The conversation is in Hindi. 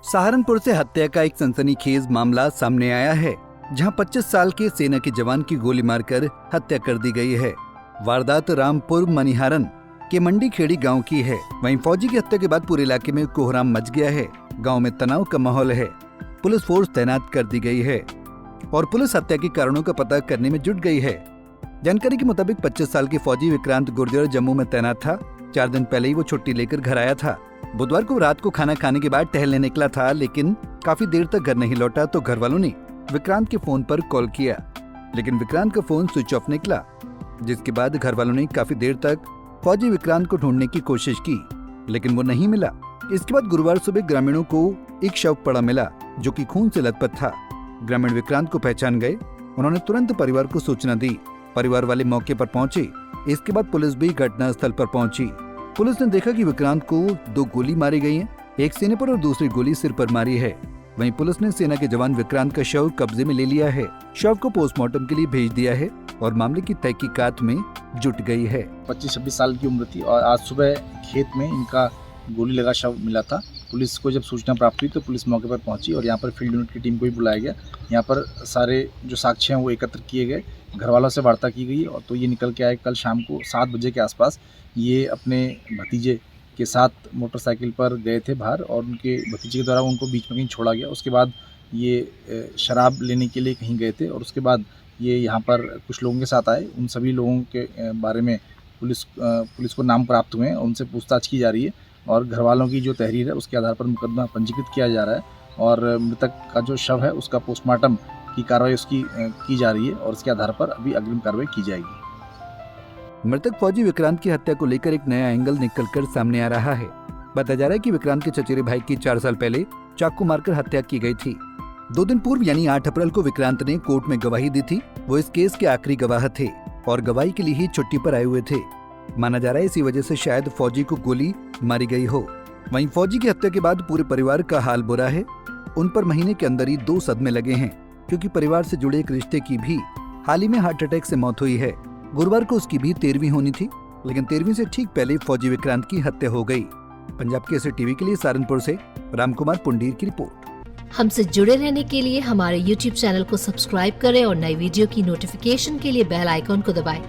सहारनपुर से हत्या का एक सनसनीखेज मामला सामने आया है, जहां 25 साल के सेना के जवान की गोली मारकर हत्या कर दी गई है। वारदात रामपुर मनिहारन के मंडी खेड़ी गांव की है। वहीं फौजी की हत्या के बाद पूरे इलाके में कोहराम मच गया है। गांव में तनाव का माहौल है। पुलिस फोर्स तैनात कर दी गई है और पुलिस हत्या के कारणों का पता करने में जुट गई है। जानकारी के मुताबिक 25 साल के फौजी विक्रांत गुर्जर जम्मू में तैनात था। 4 दिन पहले ही वो छुट्टी लेकर घर आया था। बुधवार को रात को खाना खाने के बाद टहलने निकला था, लेकिन काफी देर तक घर नहीं लौटा तो घर वालों ने विक्रांत के फोन पर कॉल किया, लेकिन विक्रांत का फोन स्विच ऑफ निकला, जिसके बाद घर वालों ने काफी देर तक फौजी विक्रांत को ढूंढने की कोशिश की, लेकिन वो नहीं मिला। इसके बाद गुरुवार सुबह ग्रामीणों को एक शव पड़ा मिला, जो कि खून से लथपथ था। ग्रामीण विक्रांत को पहचान गए। उन्होंने तुरंत परिवार को सूचना दी। परिवार वाले मौके पर पहुंचे। इसके बाद पुलिस भी घटनास्थल पर पहुंची। पुलिस ने देखा कि विक्रांत को 2 गोली मारी गई है, एक सीने पर और दूसरी गोली सिर पर मारी है। वहीं पुलिस ने सेना के जवान विक्रांत का शव कब्जे में ले लिया है। शव को पोस्टमार्टम के लिए भेज दिया है और मामले की तहकीकात में जुट गई है। 25-26 साल की उम्र थी और आज सुबह खेत में इनका गोली लगा शव मिला था। पुलिस को जब सूचना प्राप्त हुई तो पुलिस मौके पर पहुंची और यहाँ पर फील्ड यूनिट की टीम को भी बुलाया गया। यहाँ पर सारे जो साक्ष्य हैं वो एकत्र किए गए, घर वालों से वार्ता की गई और तो ये निकल के आए कल शाम को 7 बजे के आसपास ये अपने भतीजे के साथ मोटरसाइकिल पर गए थे बाहर और उनके भतीजे के द्वारा उनको बीच में कहीं छोड़ा गया। उसके बाद ये शराब लेने के लिए कहीं गए थे और उसके बाद ये यहाँ पर कुछ लोगों के साथ आए। उन सभी लोगों के बारे में पुलिस को नाम प्राप्त हुए हैं और उनसे पूछताछ की जा रही है और घर वालों की जो तहरीर है उसके आधार पर मुकदमा पंजीकृत किया जा रहा है और मृतक का जो शव है उसका पोस्टमार्टम की कार्रवाई उसकी की जा रही है और उसके आधार पर अभी अग्रिम कार्रवाई की जाएगी। मृतक फौजी विक्रांत की हत्या को लेकर एक नया एंगल निकलकर सामने आ रहा है। बताया जा रहा है कि विक्रांत के चचेरे भाई की 4 साल पहले चाकू मारकर हत्या की गई थी। 2 दिन पूर्व यानी 8 अप्रैल को विक्रांत ने कोर्ट में गवाही दी थी। वो इस केस के आखिरी गवाह थे और गवाही के लिए ही छुट्टी पर आए हुए थे। माना जा रहा है इसी वजह से शायद फौजी को गोली मारी गई हो। वहीं फौजी की हत्या के बाद पूरे परिवार का हाल बुरा है। उन पर महीने के अंदर ही 2 सदमे लगे हैं, क्योंकि परिवार से जुड़े एक रिश्ते की भी हाल ही में हार्ट अटैक से मौत हुई है। गुरुवार को उसकी भी 13वीं होनी थी, लेकिन 13वीं से ठीक पहले फौजी विक्रांत की हत्या हो गई। पंजाब केसरी टीवी के लिए सहारनपुर से रामकुमार पुंडीर की रिपोर्ट। हमसे जुड़े रहने के लिए हमारे YouTube चैनल को सब्सक्राइब करें और नई वीडियो की नोटिफिकेशन के लिए बेल आइकॉन को दबाएं।